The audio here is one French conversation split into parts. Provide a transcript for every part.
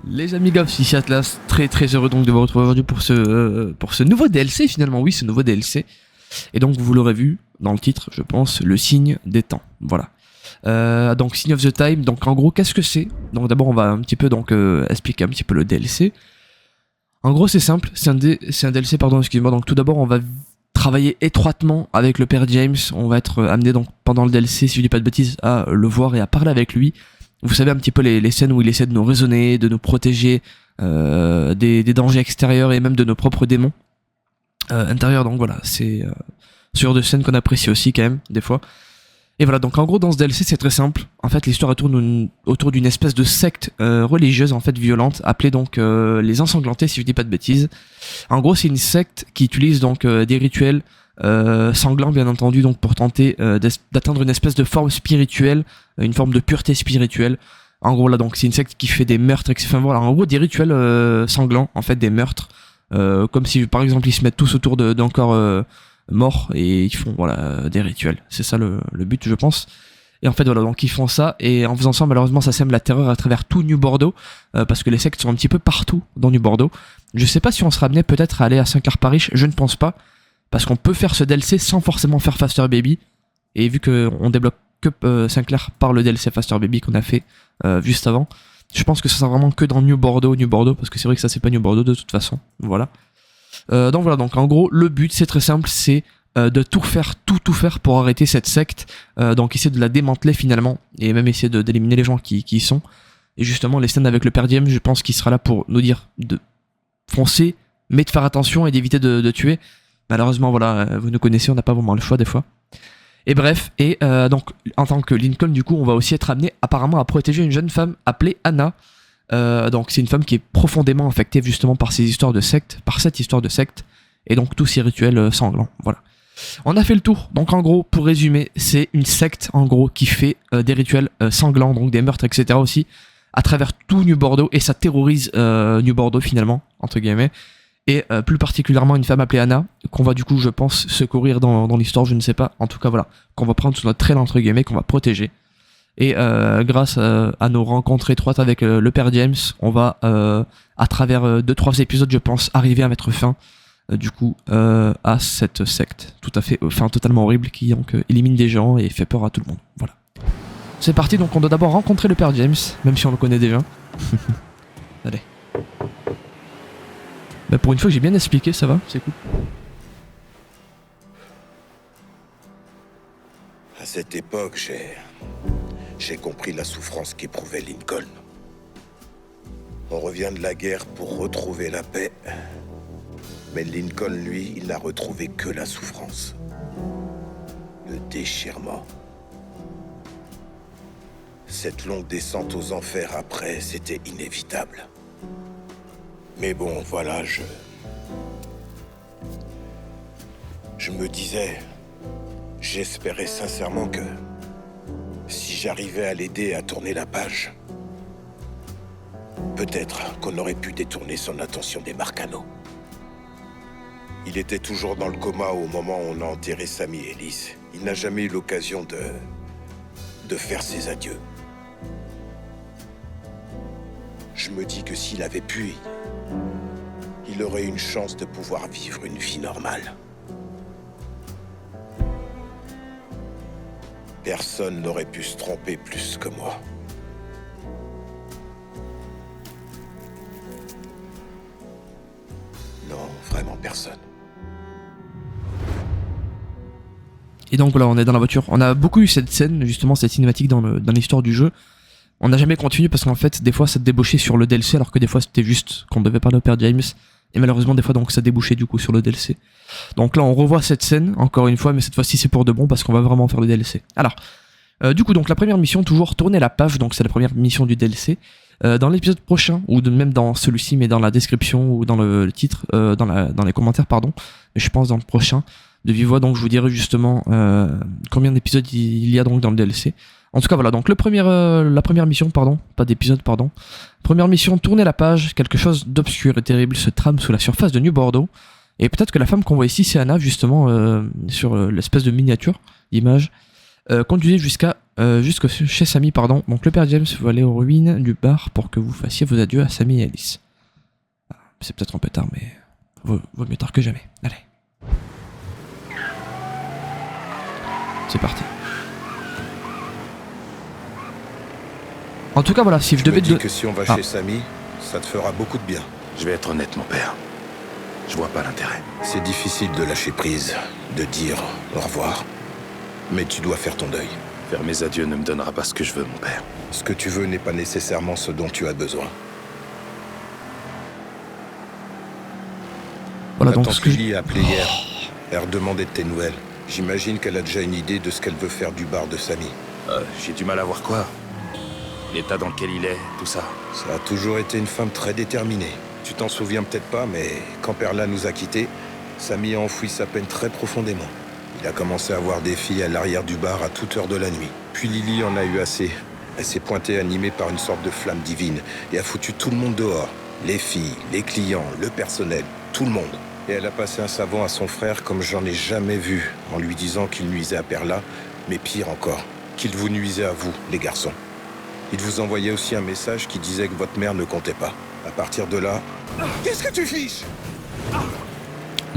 Les amis gars, ici Atlas, très très heureux donc de vous retrouver aujourd'hui pour ce nouveau DLC finalement, oui ce nouveau DLC. Et donc vous l'aurez vu dans le titre, je pense, le signe des temps, voilà. Donc Sign of the Time, donc en gros qu'est-ce que c'est? Donc d'abord on va un petit peu donc expliquer un petit peu le DLC. En gros c'est simple, c'est un DLC pardon excusez-moi, donc tout d'abord on va travailler étroitement avec le père James, on va être amené donc pendant le DLC, si je dis pas de bêtises, à le voir et à parler avec lui. Vous savez un petit peu les scènes où il essaie de nous raisonner, de nous protéger des dangers extérieurs et même de nos propres démons intérieurs. Donc voilà, c'est ce genre de scène qu'on apprécie aussi quand même des fois. Et voilà, donc en gros dans ce DLC c'est très simple. En fait l'histoire tourne autour d'une espèce de secte religieuse en fait violente appelée donc les Ensanglantés si je dis pas de bêtises. En gros c'est une secte qui utilise donc des rituels sanglants bien entendu donc pour tenter d'atteindre une espèce de forme spirituelle, une forme de pureté spirituelle. En gros là donc c'est une secte qui fait des meurtres, enfin voilà en gros des rituels sanglants en fait des meurtres, comme si par exemple ils se mettent tous autour d'un corps mort et ils font voilà des rituels. C'est ça le but je pense. Et en fait voilà donc ils font ça et en faisant ça malheureusement ça sème la terreur à travers tout New Bordeaux parce que les sectes sont un petit peu partout dans New Bordeaux. Je sais pas si on sera amené peut-être à aller à Saint-Clair-Parish, je ne pense pas. Parce qu'on peut faire ce DLC sans forcément faire Faster Baby. Et vu qu'on débloque que Saint-Clair par le DLC Faster Baby qu'on a fait juste avant, je pense que ça sera vraiment que dans New Bordeaux, parce que c'est vrai que ça c'est pas New Bordeaux de toute façon. Voilà. Donc voilà, donc en gros, le but c'est très simple, c'est de tout faire pour arrêter cette secte. Donc essayer de la démanteler finalement, et même essayer d'éliminer les gens qui y sont. Et justement, les scènes avec le Père Diem, je pense qu'il sera là pour nous dire de foncer, mais de faire attention et d'éviter de tuer. Malheureusement, voilà, vous nous connaissez, on n'a pas vraiment le choix des fois. Et bref, donc en tant que Lincoln, du coup, on va aussi être amené apparemment à protéger une jeune femme appelée Anna. Donc c'est une femme qui est profondément affectée justement par cette histoire de secte, et donc tous ces rituels sanglants. Voilà. On a fait le tour. Donc en gros, pour résumer, c'est une secte en gros qui fait des rituels sanglants, donc des meurtres, etc. aussi, à travers tout New Bordeaux, et ça terrorise New Bordeaux finalement, entre guillemets. Et plus particulièrement une femme appelée Anna, qu'on va du coup je pense secourir dans l'histoire, je ne sais pas, en tout cas voilà, qu'on va prendre sous notre aile entre guillemets, qu'on va protéger. Et grâce à nos rencontres étroites avec le père James, on va à travers 2-3 épisodes je pense arriver à mettre fin du coup à cette secte tout à fait, totalement horrible qui donc élimine des gens et fait peur à tout le monde. Voilà. C'est parti, donc on doit d'abord rencontrer le père James, même si on le connaît déjà. Allez. Bah pour une fois que j'ai bien expliqué, ça va, c'est cool. À cette époque, j'ai compris la souffrance qu'éprouvait Lincoln. On revient de la guerre pour retrouver la paix. Mais Lincoln, lui, il n'a retrouvé que la souffrance. Le déchirement. Cette longue descente aux enfers après, c'était inévitable. Mais bon, voilà, je me disais, j'espérais sincèrement que si j'arrivais à l'aider à tourner la page, peut-être qu'on aurait pu détourner son attention des Marcano. Il était toujours dans le coma au moment où on a enterré Sammy et Ellis. Il n'a jamais eu l'occasion de faire ses adieux. Je me dis que s'il avait pu, il aurait une chance de pouvoir vivre une vie normale. Personne n'aurait pu se tromper plus que moi. Non, vraiment personne. Et donc voilà, on est dans la voiture. On a beaucoup eu cette scène, justement cette cinématique dans l'histoire du jeu. On n'a jamais continué parce qu'en fait, des fois ça débauchait sur le DLC, alors que des fois c'était juste qu'on devait parler au père James. Et malheureusement, des fois donc ça débouchait du coup sur le DLC. Donc là, on revoit cette scène encore une fois, mais cette fois-ci c'est pour de bon parce qu'on va vraiment faire le DLC. Alors, du coup, donc la première mission, toujours tourner la page, donc c'est la première mission du DLC. Dans l'épisode prochain, ou même dans celui-ci, mais dans la description ou dans le titre, dans les commentaires, pardon, mais je pense dans le prochain, de vive voix, donc je vous dirai justement combien d'épisodes il y a donc dans le DLC. En tout cas voilà, donc la première mission, pas d'épisode, première mission, tourner la page, quelque chose d'obscur et terrible se trame sous la surface de New Bordeaux, et peut-être que la femme qu'on voit ici c'est Anna justement sur l'espèce de miniature, image, conduisait jusqu'à jusque chez Samy, pardon. Donc le père James veut aller aux ruines du bar pour que vous fassiez vos adieux à Samy et Alice. C'est peut-être un peu tard, mais vaut mieux tard que jamais. Allez. C'est parti. En tout cas, voilà, si je devais te te... dis que si on va chez Samy, ça te fera beaucoup de bien. Je vais être honnête, mon père. Je vois pas l'intérêt. C'est difficile de lâcher prise, de dire au revoir. Mais tu dois faire ton deuil. Faire mes adieux ne me donnera pas ce que je veux, mon père. Ce que tu veux n'est pas nécessairement ce dont tu as besoin. Voilà, Ma donc tante ce que je... Lily a appelé hier. Elle redemandait de tes nouvelles. J'imagine qu'elle a déjà une idée de ce qu'elle veut faire du bar de Samy. J'ai du mal à voir quoi. L'état dans lequel il est, tout ça. Ça a toujours été une femme très déterminée. Tu t'en souviens peut-être pas, mais quand Perla nous a quittés, Samy a enfoui sa peine très profondément. Il a commencé à voir des filles à l'arrière du bar à toute heure de la nuit. Puis Lily en a eu assez. Elle s'est pointée animée par une sorte de flamme divine et a foutu tout le monde dehors. Les filles, les clients, le personnel, tout le monde. Et elle a passé un savon à son frère comme j'en ai jamais vu, en lui disant qu'il nuisait à Perla, mais pire encore, qu'il vous nuisait à vous, les garçons. Il vous envoyait aussi un message qui disait que votre mère ne comptait pas. À partir de là... Qu'est-ce que tu fiches?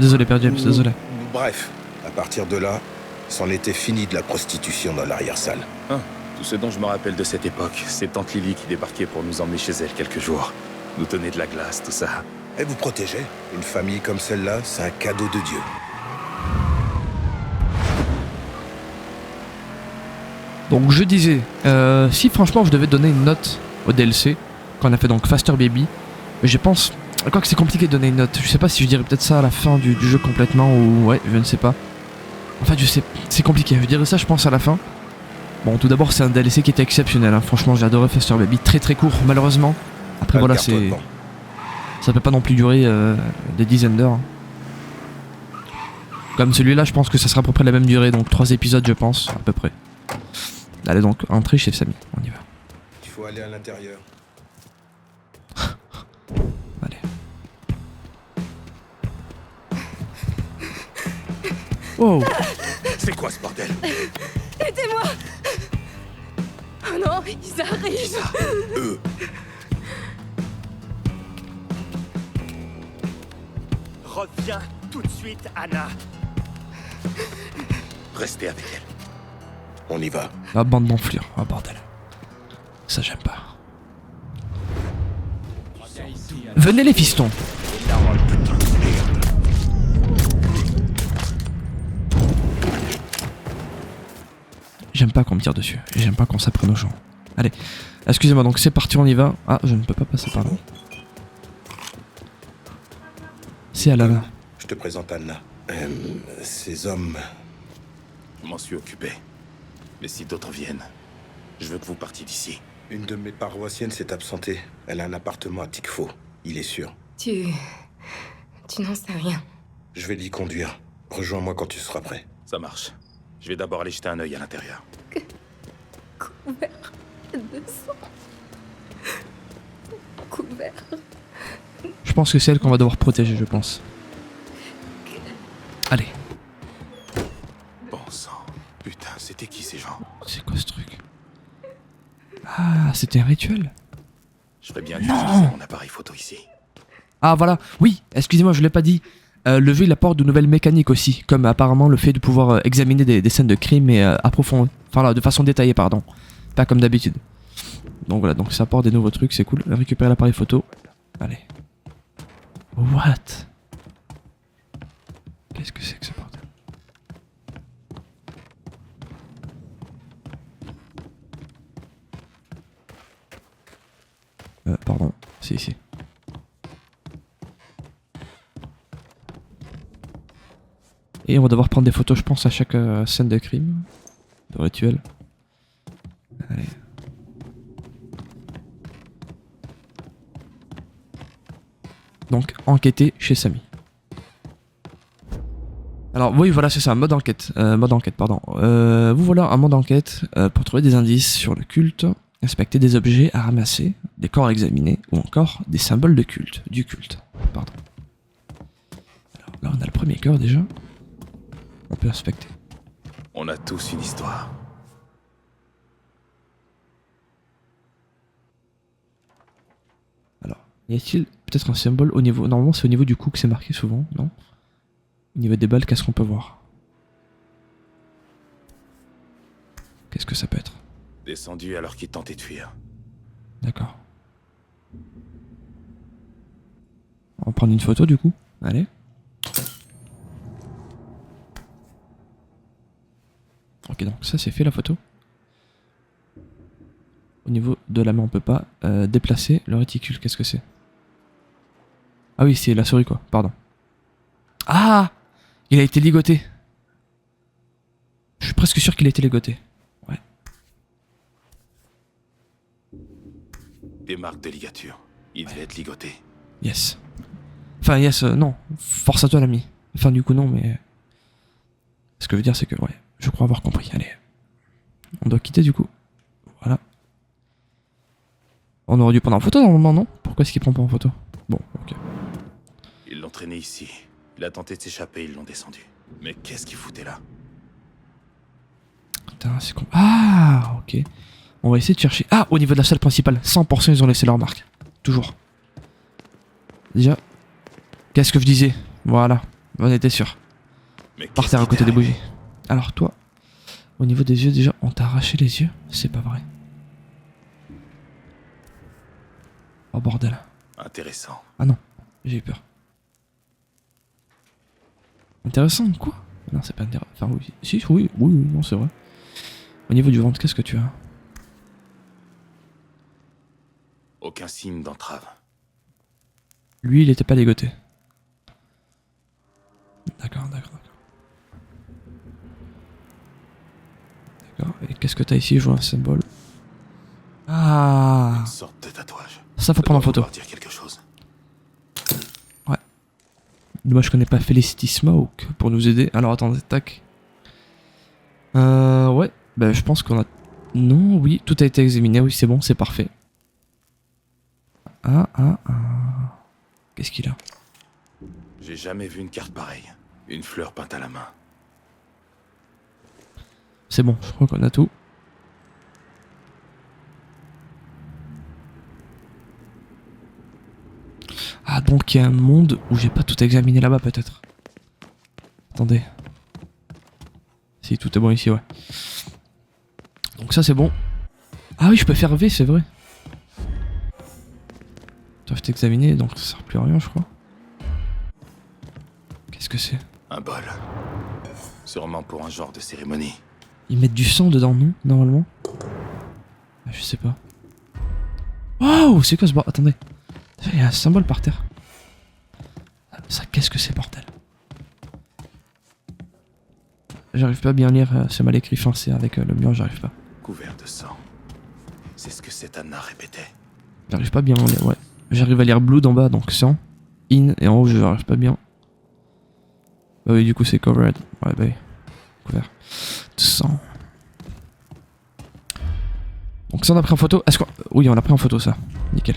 Désolé, père James, désolé. Bref, à partir de là, c'en était fini de la prostitution dans l'arrière-salle. Tout ce dont je me rappelle de cette époque, c'est tante Lily qui débarquait pour nous emmener chez elle quelques jours. Nous tenait de la glace, tout ça. Elle vous protégeait. Une famille comme celle-là, c'est un cadeau de Dieu. Donc je disais, si franchement je devais donner une note au DLC, qu'on a fait donc Faster Baby, je pense, quoi que c'est compliqué de donner une note, je sais pas si je dirais peut-être ça à la fin du jeu complètement, ou ouais, je ne sais pas. En fait je sais, c'est compliqué, je dirais ça je pense à la fin. Bon tout d'abord c'est un DLC qui était exceptionnel, hein. Franchement j'ai adoré Faster Baby, très très court malheureusement. Après voilà c'est... Ça peut pas non plus durer des dizaines d'heures. Hein. Comme celui-là je pense que ça sera à peu près la même durée, donc 3 épisodes je pense, à peu près. Allez donc, entrée chez Samy, on y va. Il faut aller à l'intérieur. Allez. Wow. C'est quoi ce bordel? Aidez-moi! Oh non, ils arrivent! Eux. Reviens tout de suite, Anna. Restez avec elle. On y va. La bande d'enflure, oh bordel. Ça j'aime pas. Venez les fistons. J'aime pas qu'on me tire dessus, j'aime pas qu'on s'apprenne aux gens. Allez, excusez-moi, donc c'est parti, on y va. Ah, je ne peux pas passer par là. C'est Alana. Je te présente Anna. Ces hommes... Je m'en suis occupé. Mais si d'autres viennent, je veux que vous partiez d'ici. Une de mes paroissiennes s'est absentée. Elle a un appartement à Tikfo. Il est sûr. Tu n'en sais rien. Je vais l'y conduire. Rejoins-moi quand tu seras prêt. Ça marche. Je vais d'abord aller jeter un œil à l'intérieur. Couvert de sang. Couvert. Je pense que c'est elle qu'on va devoir protéger, je pense. Allez. Bon sang. Putain, c'était qui ces gens? C'est quoi ce truc? Ah, c'était un rituel? Je ferais bien d'utiliser mon appareil photo ici. Ah voilà, oui, excusez-moi, je l'ai pas dit. Le jeu il apporte de nouvelles mécaniques aussi, comme apparemment le fait de pouvoir examiner des scènes de crime et approfondir, enfin là, de façon détaillée, pardon. Pas comme d'habitude. Donc voilà, donc ça apporte des nouveaux trucs, c'est cool. Récupérer l'appareil photo. Allez. What? Qu'est-ce que c'est que ce bordel? Pardon, c'est ici. Et on va devoir prendre des photos, je pense, à chaque scène de crime, de rituel. Allez. Donc, enquêter chez Samy. Alors, oui, voilà, c'est ça, mode enquête. Pardon. Vous voilà un mode enquête pour trouver des indices sur le culte, inspecter des objets à ramasser, des corps à examiner, ou encore des symboles de culte, du culte. Pardon. Alors là, on a le premier corps déjà. On peut inspecter. On a tous une histoire. Y a-t-il peut-être un symbole au niveau... Normalement c'est au niveau du cou que c'est marqué souvent, non? Au niveau des balles, qu'est-ce qu'on peut voir? Qu'est-ce que ça peut être? Descendu alors qu'il tentait de fuir. D'accord. On va prendre une photo du coup. Allez. Ok, donc ça c'est fait la photo. Au niveau de la main on peut pas déplacer le réticule, qu'est-ce que c'est? Ah oui, c'est la souris quoi, pardon. Ah! Il a été ligoté. Je suis presque sûr qu'il a été ligoté. Ouais. Des marques de ligature. Il devait être ligoté. Yes. Enfin yes, non. Force à toi l'ami. Enfin du coup non mais... Ce que je veux dire c'est que ouais, je crois avoir compris. Allez. On doit quitter du coup. Voilà. On aurait dû prendre en photo normalement, non? Pourquoi est-ce qu'il prend pas en photo? Bon, ok. Ils l'ont traîné ici. Il a tenté de s'échapper, ils l'ont descendu. Mais qu'est-ce qu'il foutait là? Putain, c'est con. Ah, ok. On va essayer de chercher. Ah, au niveau de la salle principale, 100% ils ont laissé leur marque. Toujours. Déjà. Qu'est-ce que je disais? Voilà. On était sûr. Mais Par terre à côté des bougies. Alors toi, au niveau des yeux déjà, on t'a arraché les yeux? C'est pas vrai. Oh bordel. Intéressant. Ah non, j'ai eu peur. Intéressant quoi? Non, c'est pas intéressant. Enfin oui, si, oui, non c'est vrai. Au niveau du ventre, qu'est-ce que tu as? Aucun signe d'entrave. Lui, il était pas ligoté. D'accord. Et qu'est-ce que t'as ici? Je vois un symbole. Ah, Une sorte de tatouage. ça faut prendre en photo. Doit dire quelque chose. Moi je connais pas Felicity Smoke pour nous aider. Alors attendez, tac. Ouais, bah je pense qu'on a... Non, oui, tout a été examiné, oui c'est bon, c'est parfait. Qu'est-ce qu'il a? J'ai jamais vu une carte pareille. Une fleur peinte à la main. C'est bon, je crois qu'on a tout. Ah donc il y a un monde où j'ai pas tout examiné là-bas peut-être. Attendez. Si tout est bon ici, ouais. Donc ça c'est bon. Ah oui, je peux faire V, c'est vrai. Doivent t'examiner, donc ça sert plus à rien je crois. Qu'est-ce que c'est? Un bol. Sûrement pour un genre de cérémonie. Ils mettent du sang dedans, non? Normalement. Ah, je sais pas. Waouh, c'est quoi ce bordel? Attendez. Il y a un symbole par terre. Ça, qu'est-ce que c'est, bordel? J'arrive pas à bien lire, c'est mal écrit, enfin c'est avec le mur, j'arrive pas. Couvert de sang. C'est ce que cette Anna répétait. J'arrive pas bien à lire, ouais. J'arrive à lire blue d'en bas, donc sang. In, et en haut, j'arrive pas bien. Bah oui, du coup c'est covered. Ouais, bah oui. Couvert de sang. Donc ça on a pris en photo. Est-ce qu'on... Oui, on a pris en photo ça. Nickel.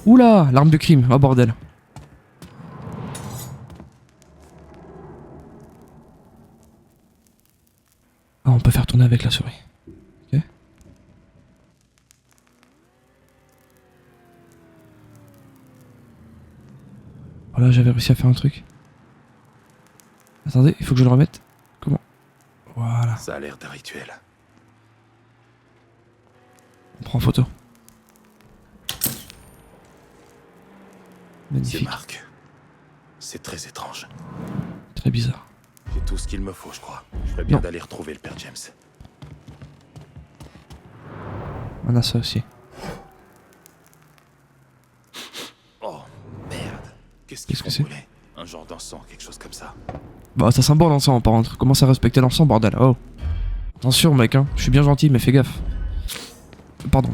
Oula, l'arme de crime. Oh bordel. Ah, on peut faire tourner avec la souris. Ok. Voilà, j'avais réussi à faire un truc. Attendez, il faut que je le remette. Comment? Voilà. Ça a l'air d'un rituel. On prend en photo. Ces Magnifique. marques. C'est très étrange. Très bizarre. J'ai tout ce qu'il me faut, je crois. Je ferais bien Non. d'aller retrouver le père James. On a ça aussi. Oh, merde. Qu'est-ce Qu'est-ce qu'ils que font c'est? brûler? Un genre d'encens, quelque chose comme ça. Bah ça sent bon l'encens par contre. Commence à respecter l'encens bordel. Oh. Attention mec hein. Je suis bien gentil mais fais gaffe. Pardon.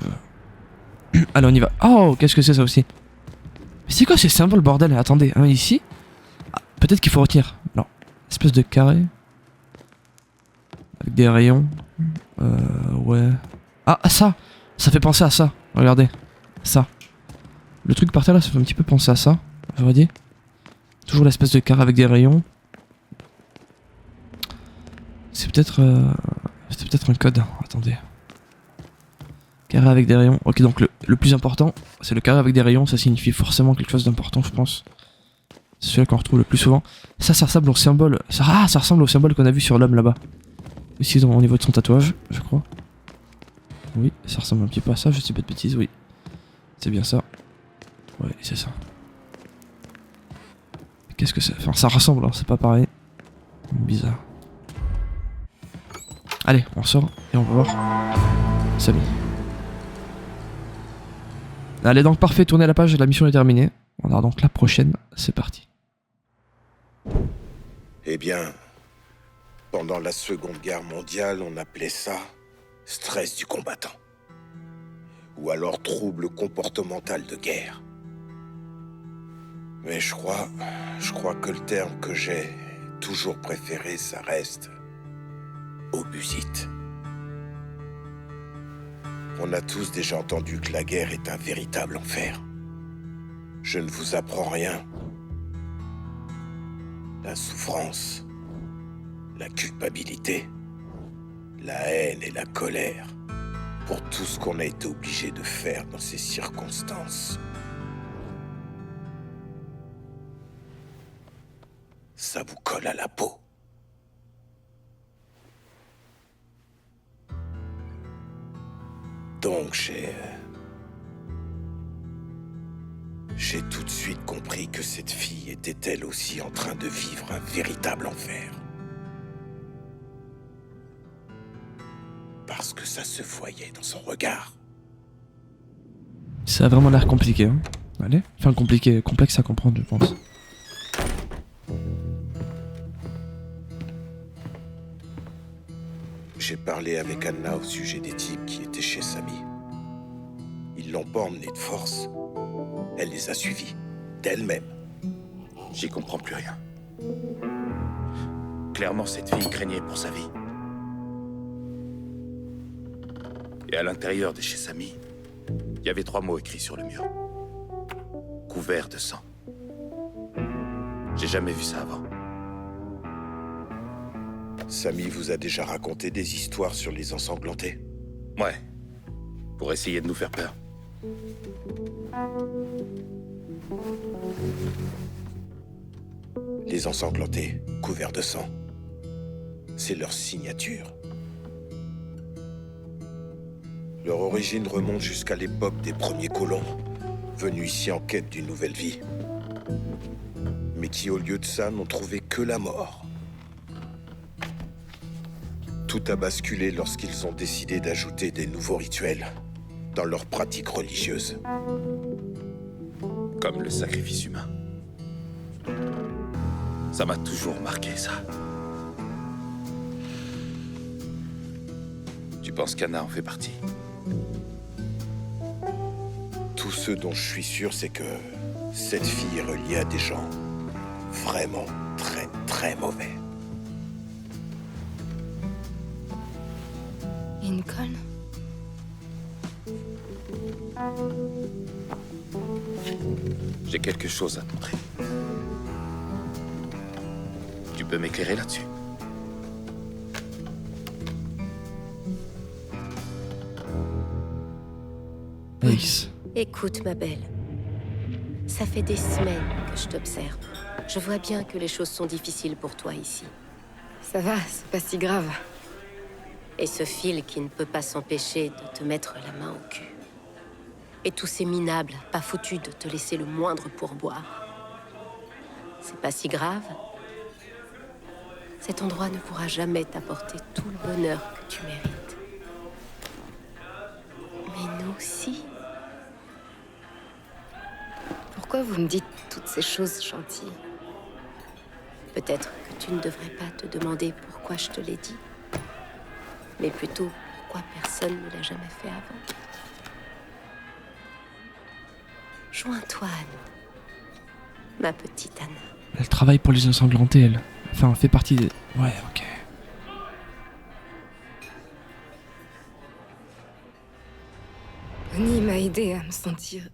Allez on y va. Oh qu'est-ce que c'est ça aussi? Mais c'est quoi ces symboles bordel? Attendez. Hein, ici ah, peut-être qu'il faut retenir. Non. Espèce de carré. Avec des rayons. Ouais. Ah ça. Ça fait penser à ça. Regardez. Ça. Le truc par terre là ça fait un petit peu penser à ça. À vrai dire. Toujours l'espèce de carré avec des rayons. C'est peut-être un code. Attendez. Carré avec des rayons. Ok, donc le plus important, c'est le carré avec des rayons. Ça signifie forcément quelque chose d'important, je pense. C'est celui-là qu'on retrouve le plus souvent. Ça ressemble au symbole. Ça ressemble au symbole qu'on a vu sur l'homme là-bas. Ici, au niveau de son tatouage, je crois. Oui, ça ressemble un petit peu à ça, je dis pas de bêtises, oui. C'est bien ça. Ouais, c'est ça. Qu'est-ce que c'est? Enfin, ça ressemble, hein, c'est pas pareil. Bizarre. Allez, on sort et on va voir Samy. Allez, donc parfait, tournez la page, la mission est terminée. On a donc la prochaine, c'est parti. Eh bien, pendant la Seconde Guerre mondiale, on appelait ça stress du combattant. Ou alors trouble comportemental de guerre. Mais je crois que le terme que j'ai toujours préféré, ça reste obusite. On a tous déjà entendu que la guerre est un véritable enfer. Je ne vous apprends rien. La souffrance, la culpabilité, la haine et la colère, pour tout ce qu'on a été obligé de faire dans ces circonstances. Ça vous colle à la peau. Donc j'ai tout de suite compris que cette fille était elle aussi en train de vivre un véritable enfer. Parce que ça se voyait dans son regard. Ça a vraiment l'air compliqué, hein. Allez. Enfin, compliqué, complexe à comprendre, je pense. J'ai parlé avec Anna au sujet des types qui étaient chez Samy. Ils l'ont pas emmenée de force. Elle les a suivis, d'elle-même. J'y comprends plus rien. Clairement, cette fille craignait pour sa vie. Et à l'intérieur de chez Samy, il y avait 3 mots écrits sur le mur. Couvert de sang. J'ai jamais vu ça avant. Samy vous a déjà raconté des histoires sur les ensanglantés? Ouais. Pour essayer de nous faire peur. Les ensanglantés, couverts de sang. C'est leur signature. Leur origine remonte jusqu'à l'époque des premiers colons, venus ici en quête d'une nouvelle vie. Mais qui, au lieu de ça, n'ont trouvé que la mort. Tout a basculé lorsqu'ils ont décidé d'ajouter des nouveaux rituels dans leurs pratiques religieuses. Comme le sacrifice humain. Ça m'a toujours marqué, ça. Tu penses qu'Anna en fait partie? Tout ce dont je suis sûr, c'est que cette fille est reliée à des gens vraiment très, très mauvais. Lincoln? J'ai quelque chose à te montrer. Tu peux m'éclairer là-dessus? Ace. Écoute, ma belle. Ça fait des semaines que je t'observe. Je vois bien que les choses sont difficiles pour toi ici. Ça va, c'est pas si grave. Et ce fil qui ne peut pas s'empêcher de te mettre la main au cul. Et tous ces minables, pas foutus de te laisser le moindre pourboire. C'est pas si grave. Cet endroit ne pourra jamais t'apporter tout le bonheur que tu mérites. Mais nous aussi. Pourquoi vous me dites toutes ces choses gentilles? Peut-être que tu ne devrais pas te demander pourquoi je te l'ai dit. Mais plutôt pourquoi personne ne l'a jamais fait avant. Joins-toi à nous, ma petite Anna. Elle travaille pour les ensanglantés, elle. Enfin, elle fait partie des... Ouais, ok. Bonnie m'a aidée à me sentir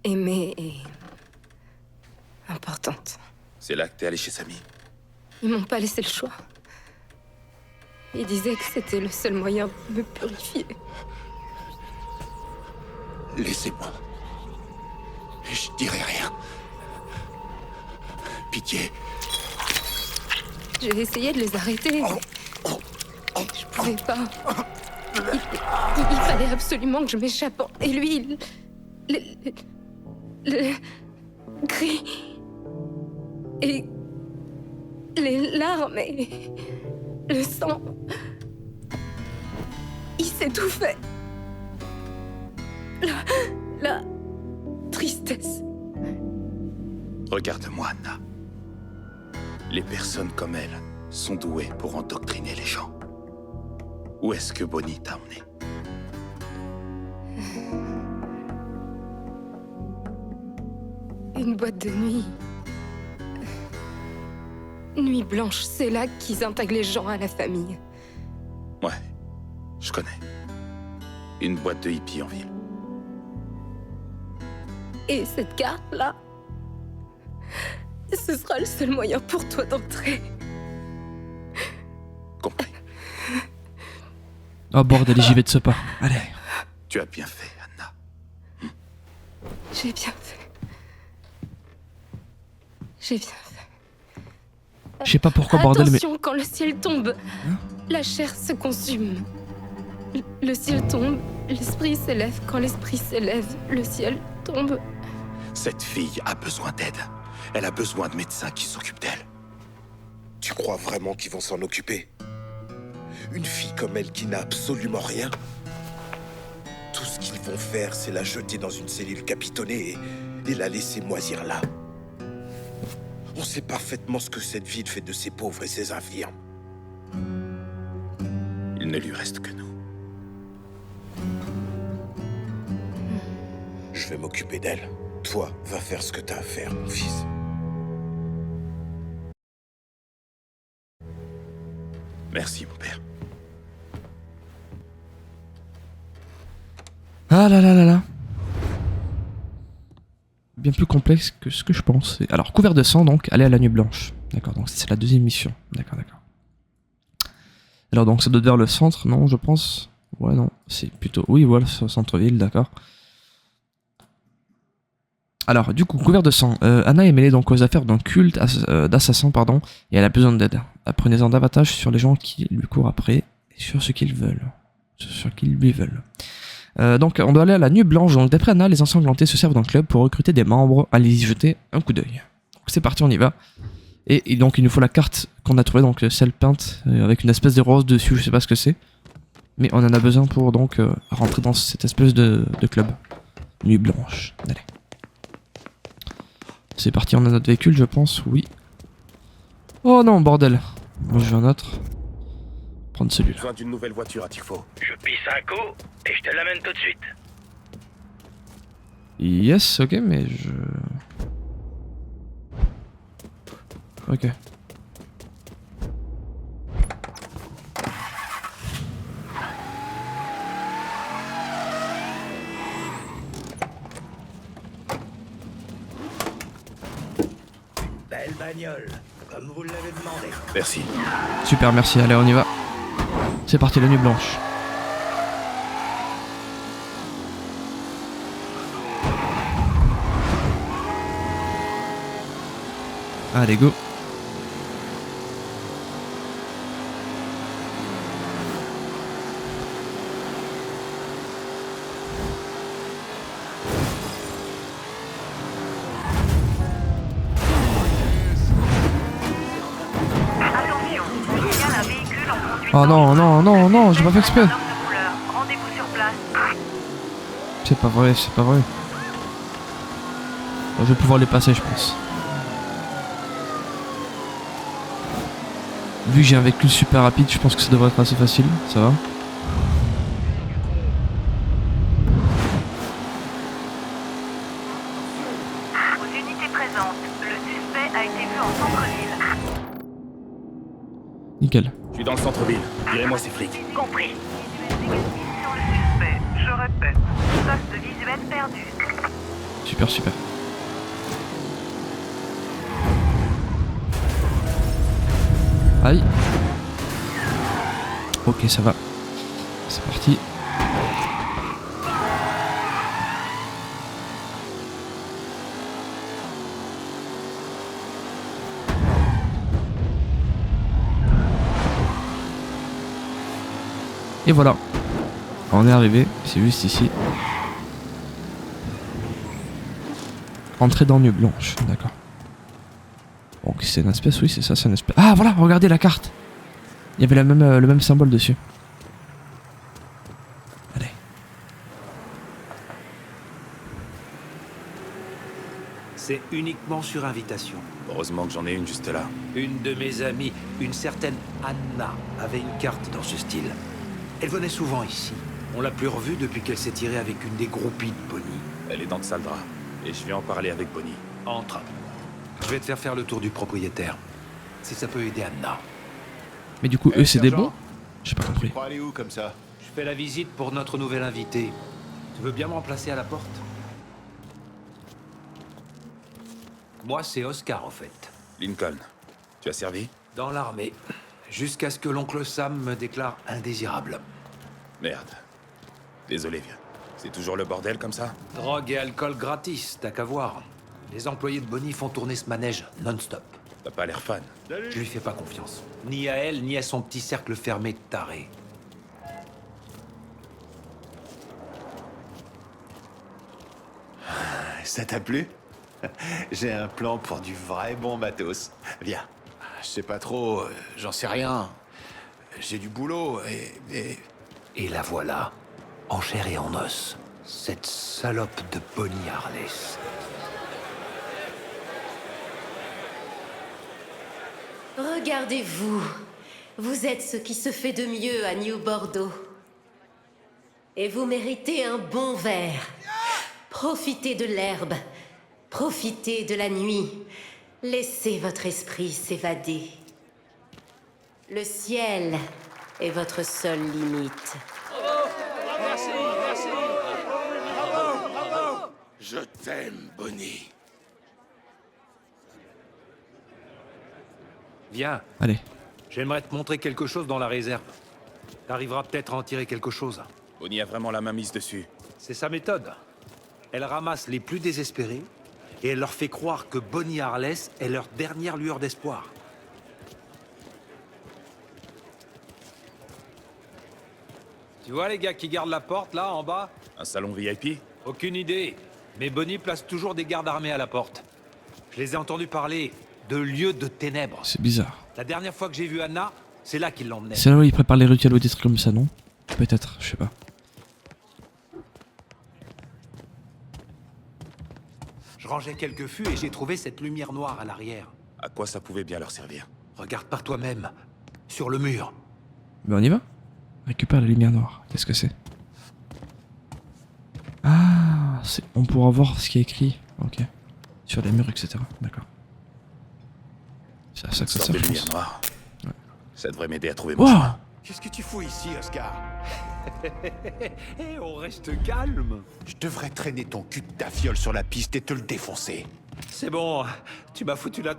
aimée et importante. C'est là que t'es allé chez Samy? Ils m'ont pas laissé le choix. Ils disaient que c'était le seul moyen de me purifier. Laissez-moi. Je dirai rien. Pitié. J'ai essayé de les arrêter. Je pouvais pas. Il fallait absolument que je m'échappe. Et lui, le cri. Et les larmes et le sang. Il s'étouffait. La tristesse. Regarde-moi, Anna. Les personnes comme elle sont douées pour endoctriner les gens. Où est-ce que Bonnie t'a emmené? Une boîte de nuit. Nuit blanche, c'est là qu'ils intègrent les gens à la famille. Ouais, je connais. Une boîte de hippies en ville. Et cette carte-là, ce sera le seul moyen pour toi d'entrer. Compris. Oh bordel, j'y vais de ce pas. Allez. Tu as bien fait, Anna. J'ai bien fait. J'ai bien fait. Je sais pas pourquoi bordel, mais... Attention, quand le ciel tombe, la chair se consume. Le ciel tombe, l'esprit s'élève. Quand l'esprit s'élève, le ciel tombe. Cette fille a besoin d'aide. Elle a besoin de médecins qui s'occupent d'elle. Tu crois vraiment qu'ils vont s'en occuper? Une fille comme elle qui n'a absolument rien? Tout ce qu'ils vont faire, c'est la jeter dans une cellule capitonnée et la laisser moisir là. On sait parfaitement ce que cette ville fait de ces pauvres et ces infirmes. Il ne lui reste que nous. Je vais m'occuper d'elle. Toi, va faire ce que t'as à faire, mon fils. Merci, mon père. Ah là là là là. Bien plus complexe que ce que je pensais. Alors, couvert de sang, donc, aller à la nuit blanche. D'accord, donc c'est la deuxième mission. D'accord, d'accord. Alors, donc, ça doit être vers le centre, non, je pense. Ouais, non, c'est plutôt... Oui, voilà, c'est au centre-ville, d'accord. Alors, du coup, couvert de sang. Anna est mêlée donc aux affaires d'un culte d'assassins, pardon, et elle a besoin d'aide. Apprenez-en davantage sur les gens qui lui courent après, et sur ce qu'ils veulent. Sur ce qu'ils lui veulent. Donc on doit aller à la nuit blanche. Donc d'après Anna, les ensanglantés se servent d'un club pour recruter des membres. Allez y jeter un coup d'œil. Donc c'est parti, on y va. Et donc il nous faut la carte qu'on a trouvée, donc celle peinte avec une espèce de rose dessus, je sais pas ce que c'est. Mais on en a besoin pour donc rentrer dans cette espèce de club. Nuit blanche. Allez. C'est parti, on a notre véhicule, je pense, oui. Oh non, bordel. Moi je veux un autre. Prendre celui-là. Besoin d'une nouvelle voiture à Tifo. Je pisse un coup et je te l'amène tout de suite. Yes, ok, mais je... Ok. Belle bagnole, comme vous l'avez demandé. Merci. Super, merci, allez, on y va. C'est parti, la nuit blanche. Allez, go. Attention, il y a un véhicule en conduite. Oh non, non, non, non, j'ai pas fait exprès. Rendez-vous sur place. C'est pas vrai, c'est pas vrai. Bon, je vais pouvoir les passer, je pense. Vu que j'ai un véhicule super rapide, je pense que ça devrait être assez facile. Ça va. Aux unités présentes, le suspect a été vu en centre-ville. Nickel. Je suis dans le centre-ville. Direz-moi ces flics. Compris. Sur le suspect, je répète, poste visuel perdu. Super, super. Aïe. Ok, ça va. C'est parti. Et voilà. On est arrivé, c'est juste ici. Entrer dans Nuit Blanche, d'accord. Donc c'est une espèce, oui c'est ça, c'est une espèce. Ah voilà, regardez la carte. Il y avait le même symbole dessus. Allez. C'est uniquement sur invitation. Heureusement que j'en ai une juste là. Une de mes amies, une certaine Anna, avait une carte dans ce style. Elle venait souvent ici. On l'a plus revue depuis qu'elle s'est tirée avec une des groupies de Bonnie. Elle est dans le sale drap. Et je vais en parler avec Bonnie. Entre. Je vais te faire le tour du propriétaire. Si ça peut aider Anna. Mais du coup, eux c'est des bons? J'ai pas compris. Pour aller où comme ça? Je fais la visite pour notre nouvel invité. Tu veux bien me remplacer à la porte? Moi, c'est Oscar, en fait. Lincoln, tu as servi? Dans l'armée. Jusqu'à ce que l'oncle Sam me déclare indésirable. Merde. Désolé, vieux. C'est toujours le bordel comme ça? Drogue et alcool gratis, t'as qu'à voir. Les employés de Bonnie font tourner ce manège non-stop. T'as pas l'air fan. Je lui fais pas confiance. Ni à elle, ni à son petit cercle fermé de tarés. Ça t'a plu? J'ai un plan pour du vrai bon matos. Viens. Je sais pas trop, j'en sais rien. J'ai du boulot Et la voilà, en chair et en os. Cette salope de Bonnie Harless. Regardez-vous. Vous êtes ce qui se fait de mieux à New Bordeaux. Et vous méritez un bon verre. Profitez de l'herbe. Profitez de la nuit. Laissez votre esprit s'évader. Le ciel est votre seule limite. Je t'aime, Bonnie. Viens, Allez. j'aimerais te montrer quelque chose dans la réserve. T'arriveras peut-être à en tirer quelque chose. Bonnie a vraiment la main mise dessus. C'est sa méthode. Elle ramasse les plus désespérés et elle leur fait croire que Bonnie Harless est leur dernière lueur d'espoir. Tu vois les gars qui gardent la porte, là, en bas? Un salon VIP? Aucune idée. Mais Bonnie place toujours des gardes armés à la porte. Je les ai entendus parler de lieux de ténèbres. C'est bizarre. La dernière fois que j'ai vu Anna, c'est là qu'il l'emmenait. C'est là où ils préparent les rituels ou des trucs comme ça, non? Peut-être, je sais pas. Je rangeais quelques fûts et j'ai trouvé cette lumière noire à l'arrière. À quoi ça pouvait bien leur servir? Regarde par toi-même. Sur le mur. Ben on y va. Récupère la lumière noire. Qu'est-ce que c'est? Ah, on pourra voir ce qui est écrit. Ok. Sur les murs, etc. D'accord. C'est à ça que ça Sorte sert, de je lumière pense. noire. Ça devrait m'aider à trouver mon Wow! chemin. Qu'est-ce que tu fous ici, Oscar? Eh, on reste calme. Je devrais traîner ton cul de ta fiole sur la piste et te le défoncer. C'est bon, tu m'as foutu la...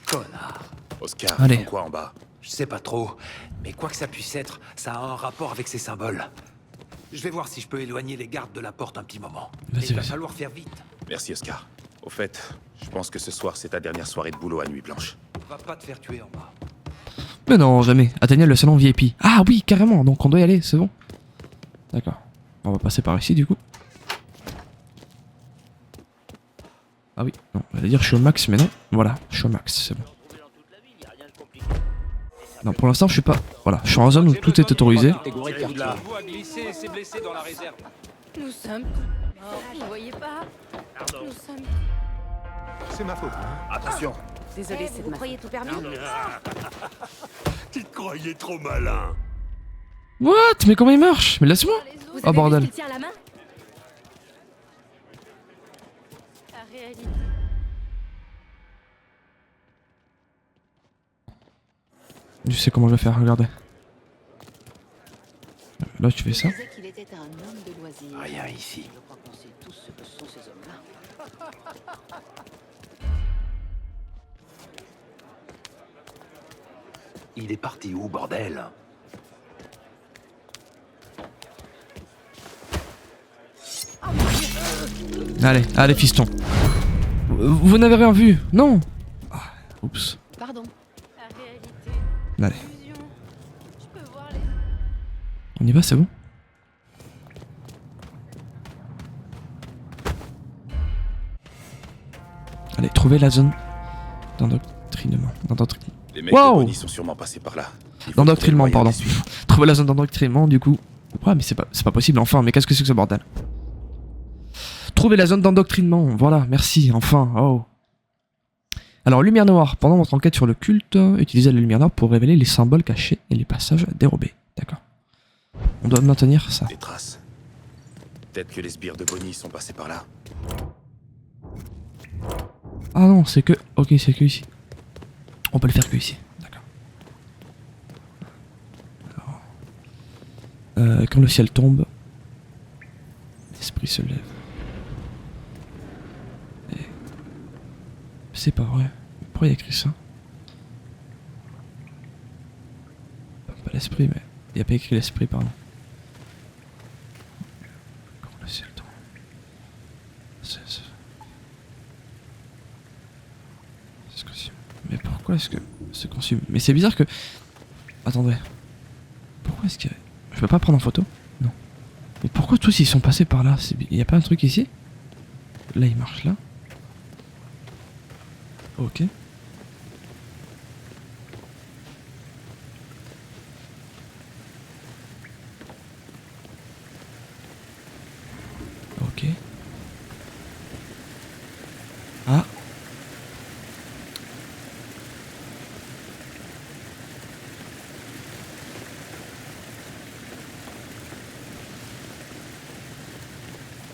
Connard. Oscar, Allez. ils font quoi en bas? Je sais pas trop, mais quoi que ça puisse être, ça a un rapport avec ces symboles. Je vais voir si je peux éloigner les gardes de la porte un petit moment. Mais Vas-y, il va vas-y. falloir faire vite. Merci Oscar. Au fait, je pense que ce soir c'est ta dernière soirée de boulot à Nuit Blanche. Va pas te faire tuer en bas. Mais non, jamais. Atteignez le salon VIP. Ah oui, carrément. Donc on doit y aller, c'est bon. D'accord. On va passer par ici du coup. Ah oui, non, j'allais dire je suis au max, mais non. Voilà, je suis au max, c'est bon. Non, pour l'instant je suis pas... Voilà, je suis en zone où tout est autorisé. Tirez-vous de là. Vous à glisser et s'est blessé dans la réserve. Nous sommes... Vous ne voyez pas? Nous sommes... C'est ma faute. Attention! Désolé, c'est de ma faute. tout permis? Tu te croyais trop malin. What? Mais comment il marche? Mais laisse-moi. Vous Oh bordel. vu ce qu'il tient à la main? La réalité. Je sais comment je vais faire, regardez. Là tu fais ça. disait qu'il était un homme de loisirs. Rien ici. Je crois qu'on sait tous ce que sont ces hommes-là. Il est parti où, bordel? Allez, allez fiston. Vous n'avez rien vu? Non. Ah, oups. Pardon. La réalité. Allez. Illusion. Je peux voir les... On y va, c'est bon? Allez, trouver la zone d'endoctrinement. Les mecs Wow. de Bonnie sont sûrement passés par là. Il faut D'endoctrinement, trouver le moyen pardon. de les suivre. Trouver la zone d'endoctrinement, du coup. Ouais, mais c'est pas possible, enfin, mais qu'est-ce que c'est que ce bordel? Trouver la zone d'endoctrinement, voilà, merci, enfin, oh. Alors, lumière noire. Pendant votre enquête sur le culte, utilisez la lumière noire pour révéler les symboles cachés et les passages dérobés. D'accord. On doit maintenir ça. Des traces. Peut-être que les sbires de Bonnie sont passés par là. Ah non, c'est que... Ok, c'est que ici. On peut le faire que ici. D'accord. Alors, quand le ciel tombe, l'esprit se lève. Et... C'est pas vrai. Pourquoi il y a écrit ça? Pas l'esprit, mais... Il n'y a pas écrit l'esprit, pardon. Quand le ciel tombe... Mais pourquoi est-ce que se consume? Mais c'est bizarre que... Attendez. Pourquoi est-ce que... Je peux pas prendre en photo? Non. Mais pourquoi tous ils sont passés par là? Il y a pas un truc ici? Là il marche là. Ok. Ok. Ah.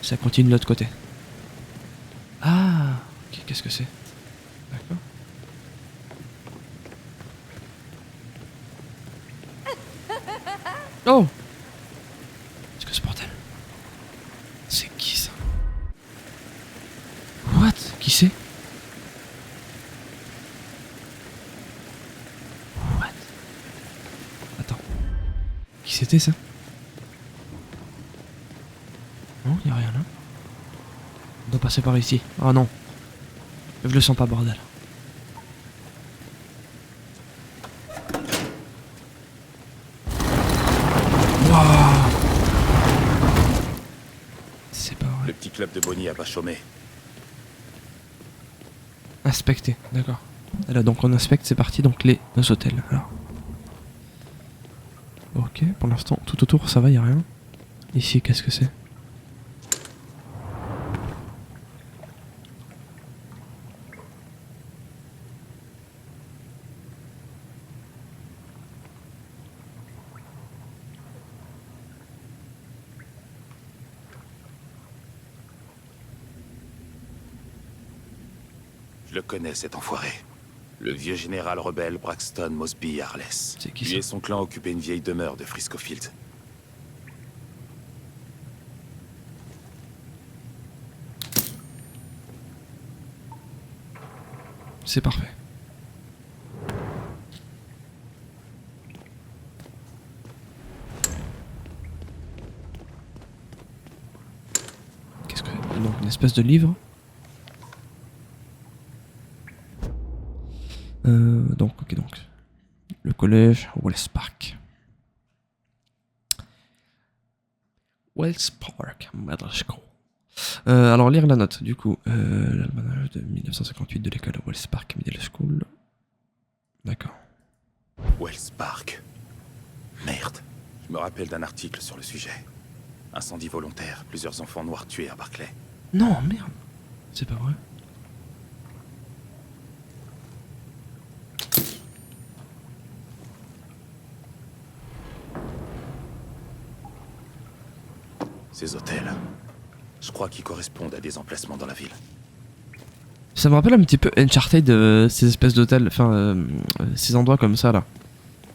Ça continue de l'autre côté. Ah, ok, qu'est-ce que c'est? D'accord. Oh! Qu'est-ce que ce bordel? C'est qui ça? What? Qui c'est? What? Attends. Qui c'était ça? Non, y'a rien là. On doit passer par ici. Oh non. Je le sens pas, bordel. Waouh. C'est pas vrai. Le petit club de Bonnie a pas chômé. Inspecter, d'accord. Et là donc on inspecte, c'est parti, donc les deux hôtels. Alors. Ok, pour l'instant, tout autour ça va, y'a rien. Ici, qu'est-ce que c'est? Je le connais, cet enfoiré. Le vieux général rebelle Braxton Mosby Harless. C'est qui Lui ça? et son clan occupaient une vieille demeure de Frisco Fields. C'est parfait. Qu'est-ce que... Donc une espèce de livre. Donc, ok, donc. Le collège Wells Park. Wells Park Middle School. Alors, lire la note, du coup. L'almanach de 1958 de l'école Wells Park Middle School. D'accord. Wells Park. Merde. Je me rappelle d'un article sur le sujet. Incendie volontaire, plusieurs enfants noirs tués à Barclay. Non, merde. C'est pas vrai. Ces hôtels, je crois qu'ils correspondent à des emplacements dans la ville. Ça me rappelle un petit peu Uncharted, ces espèces d'hôtels, enfin, ces endroits comme ça là.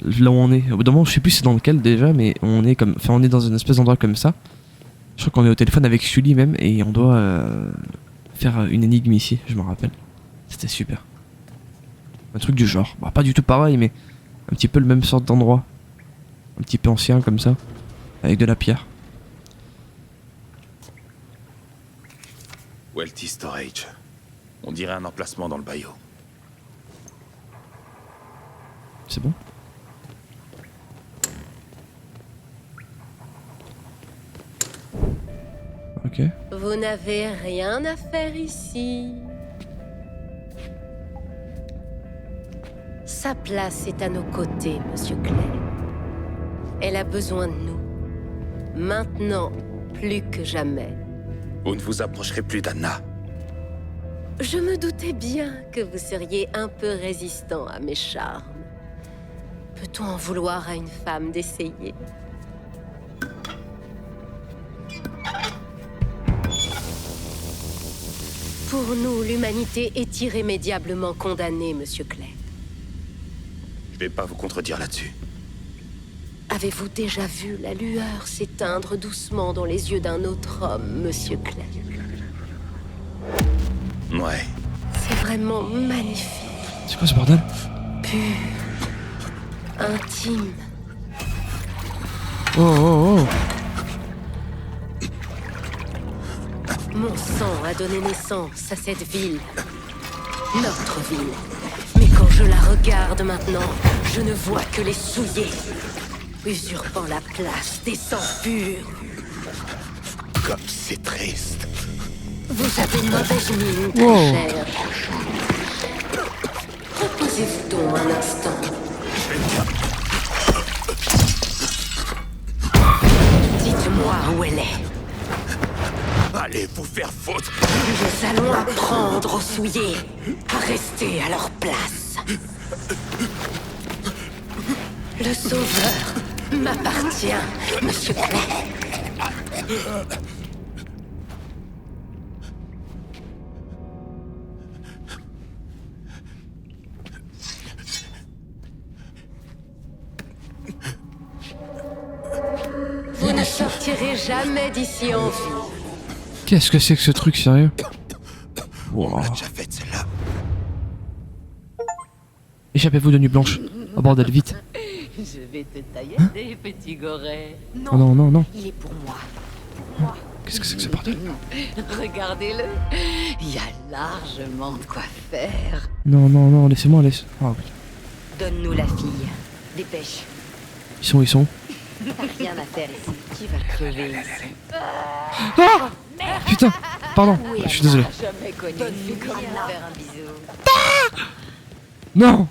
Là où on est. Au bout d'un moment, je sais plus c'est dans lequel déjà, mais on est comme, enfin, on est dans une espèce d'endroit comme ça. Je crois qu'on est au téléphone avec Sully même, et on doit faire une énigme ici, je me rappelle. C'était super. Un truc du genre. Bah, pas du tout pareil, mais un petit peu le même sorte d'endroit. Un petit peu ancien comme ça, avec de la pierre. Welty Storage. On dirait un emplacement dans le bayou. C'est bon? Vous n'avez rien à faire ici. Sa place est à nos côtés, Monsieur Clay. Elle a besoin de nous. Maintenant, plus que jamais. Vous ne vous approcherez plus d'Anna. Je me doutais bien que vous seriez un peu résistant à mes charmes. Peut-on en vouloir à une femme d'essayer? Pour nous, l'humanité est irrémédiablement condamnée, Monsieur Clay. Je vais pas vous contredire là-dessus. Avez-vous déjà vu la lueur s'éteindre doucement dans les yeux d'un autre homme, Monsieur Clay? Ouais. C'est vraiment magnifique. C'est quoi ce bordel? Pur. Intime. Oh oh oh. Mon sang a donné naissance à cette ville. Notre ville. Mais quand je la regarde maintenant, je ne vois que les souillés, usurpant la place des sangs purs. Comme c'est triste. Vous avez mauvaise mine, très Wow. chère. Reposez-vous donc un instant. Dites-moi où elle est. Allez vous faire foutre. Nous allons apprendre aux souillés à rester à leur place. Le sauveur m'appartient, Monsieur Clay. Vous ne sortirez jamais d'ici en vie. Qu'est-ce que c'est que ce truc, sérieux? On l'a déjà fait celle-là. Échappez-vous de nuit blanche. Oh bordel, vite. Je vais te tailler des petits gorets. Oh non, non, non. Il est pour moi. Qu'est-ce que c'est que ce bordel? Regardez-le. Il y a largement de quoi faire. Non, non, non, laissez-moi, laisse. Ah oui. Donne-nous la fille. Dépêche. Ils sont. T'as rien à faire ici. Qui va crever ici? Ah putain, pardon, je suis désolé. Jamais connu une fille comme moi. Faire un bisou. Non.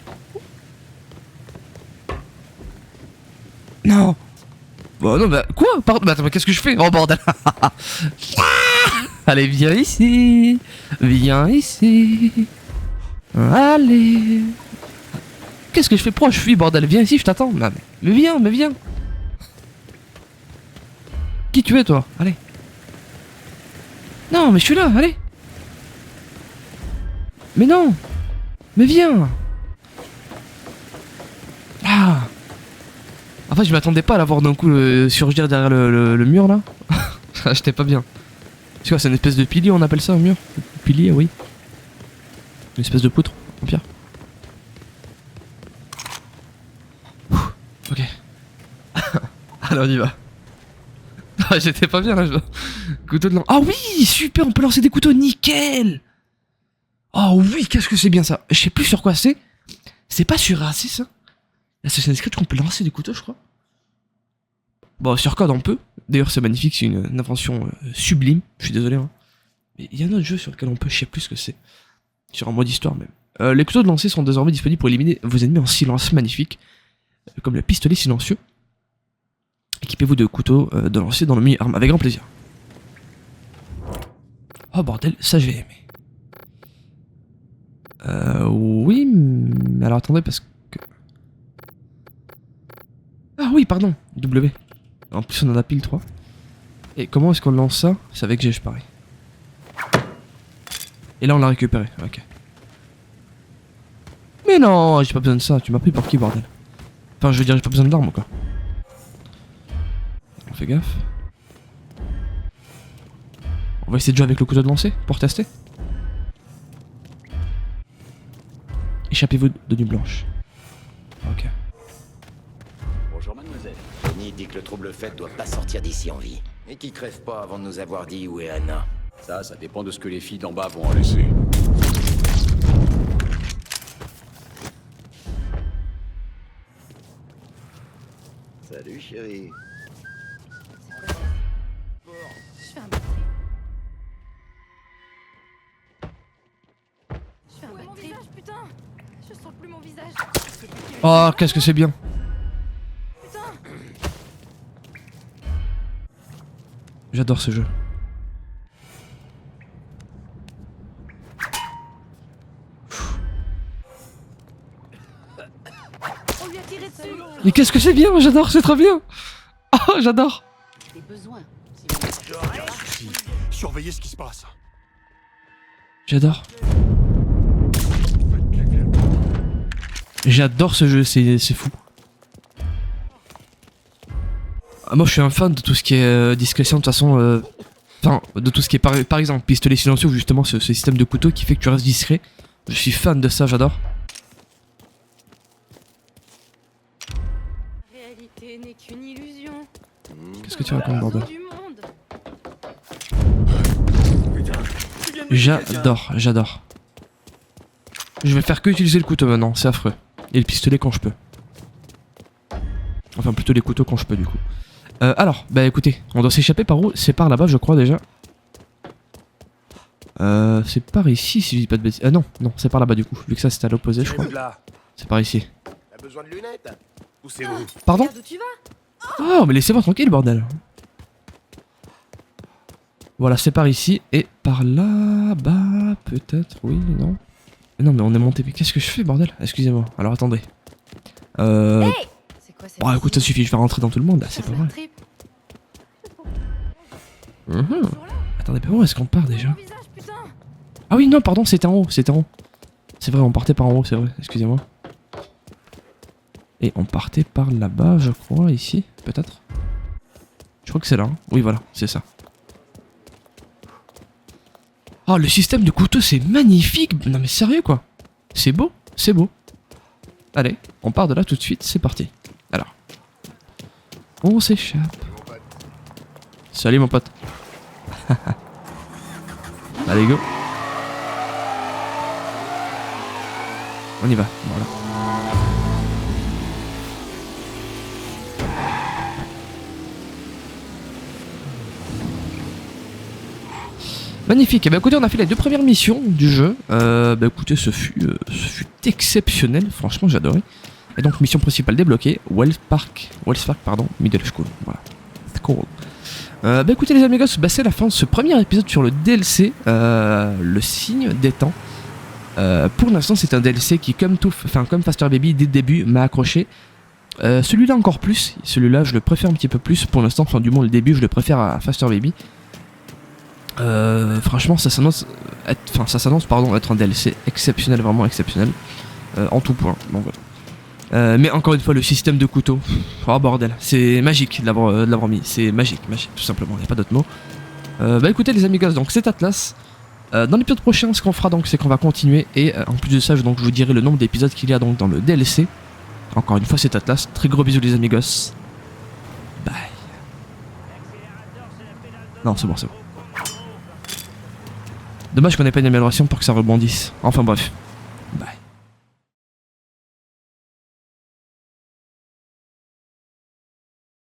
Non. Bah non, bah quoi? Pardon, bah attends, mais qu'est-ce que je fais? Oh bordel. Allez, viens ici. Viens ici. Allez. Qu'est-ce que je fais? Pourquoi je fuis, bordel? Viens ici, je t'attends. Non, mais viens, mais viens. Qui tu es, toi? Allez. Non, mais je suis là, allez. Mais non. Mais viens. Ah. En fait, je m'attendais pas à la voir d'un coup surgir derrière le mur là. J'étais pas bien. C'est quoi, c'est une espèce de pilier, on appelle ça un mur? Pilier, oui. Une espèce de poutre, en pierre. Ouh, ok. Alors on y va. Ah, j'étais pas bien là. Couteau de lance. Ah oui, super, on peut lancer des couteaux, nickel. Oh oui, qu'est-ce que c'est bien ça. Je sais plus sur quoi c'est. C'est pas sur AC ça. Assassin's Creed qu'on peut lancer des couteaux, je crois. Bon, sur code on peut. D'ailleurs c'est magnifique, c'est une invention sublime. Je suis désolé. Hein. Mais il y a un autre jeu sur lequel on peut, je sais plus ce que c'est. Sur un mode histoire même. Les couteaux de lancer sont désormais disponibles pour éliminer vos ennemis en silence, magnifique. Comme le pistolet silencieux. Équipez-vous de couteaux de lancer dans le menu arme avec grand plaisir. Oh bordel, ça j'ai aimé. Oui, mais alors attendez parce que... Ah oui, pardon, W. En plus on en a pile 3. Et comment est-ce qu'on lance ça? C'est avec G, je parie. Et là on l'a récupéré, ok. Mais non, j'ai pas besoin de ça, tu m'as pris pour qui bordel? Enfin je veux dire, j'ai pas besoin d'armes quoi. On fait gaffe. On va essayer de jouer avec le couteau de lancer pour tester. Échappez-vous de nuit blanche. Ok. Bonjour mademoiselle. Tony dit que le trouble fait doit pas sortir d'ici en vie. Et qu'il crève pas avant de nous avoir dit où est Anna. Ça dépend de ce que les filles d'en bas vont en laisser. Salut chérie. Je fais un baiser. Oh, qu'est-ce que c'est bien. J'adore ce jeu. Mais qu'est-ce que c'est bien, j'adore, c'est trop bien. Oh, j'adore. Surveillez ce qui se passe. J'adore. J'adore ce jeu, c'est fou. Ah, moi je suis un fan de tout ce qui est discrétion de toute façon. Enfin, de tout ce qui est par exemple pistolet silencieux ou justement ce système de couteau qui fait que tu restes discret. Je suis fan de ça, j'adore. La réalité n'est qu'une illusion. Qu'est-ce que tu racontes, bordel? J'adore, j'adore. Je vais faire que utiliser le couteau maintenant, c'est affreux. Et le pistolet quand je peux. Enfin plutôt les couteaux quand je peux du coup. Alors, bah écoutez, on doit s'échapper par où? C'est par là-bas je crois déjà. C'est par ici si je dis pas de bêtises. Non, non, c'est par là-bas du coup. Vu que ça c'est à l'opposé je crois. C'est par ici. T'as besoin de lunettes? Où c'est où? Pardon? Oh mais laissez-moi tranquille bordel. Voilà, c'est par ici et par là-bas peut-être, oui, non. Non mais on est monté, mais qu'est-ce que je fais bordel? Excusez-moi, alors attendez. Bon écoute ça suffit, je vais rentrer dans tout le monde là, c'est pas vrai. Attendez, par où est-ce qu'on part déjà? Ah oui non pardon, c'était en haut, c'était en haut. C'est vrai, on partait par en haut, c'est vrai, excusez-moi. Et on partait par là-bas je crois, ici, peut-être. Je crois que c'est là, hein. Oui voilà, c'est ça. Oh le système de couteau c'est magnifique. Non mais sérieux quoi. C'est beau, c'est beau. Allez, on part de là tout de suite, c'est parti. Alors. On s'échappe. Salut mon pote. Allez go. On y va, voilà. Magnifique, et bah écoutez on a fait les 2 premières missions du jeu, bah écoutez ce fut exceptionnel, franchement j'ai adoré. Et donc mission principale débloquée, Wells Park pardon, Middle School, voilà, c'est cool. Bah écoutez les amigos, bah c'est la fin de ce premier épisode sur le DLC, le signe des temps. Pour l'instant c'est un DLC qui comme Faster Baby dès le début m'a accroché. Celui-là encore plus, celui-là je le préfère un petit peu plus pour l'instant, enfin du moins le début je le préfère à Faster Baby. Franchement ça s'annonce être un DLC exceptionnel, vraiment exceptionnel en tout point, donc voilà. Mais encore une fois le système de couteau, oh bordel, c'est magique de l'avoir mis, c'est magique tout simplement, il n'y a pas d'autre mot. Bah écoutez les amigos, donc c'est Atlas. Dans l'épisode prochain ce qu'on fera donc c'est qu'on va continuer et en plus de ça je vous dirai le nombre d'épisodes qu'il y a donc dans le DLC. Encore une fois c'est Atlas, très gros bisous les amigos. Bye. Non c'est bon. Dommage qu'on ait pas une amélioration pour que ça rebondisse. Enfin bref.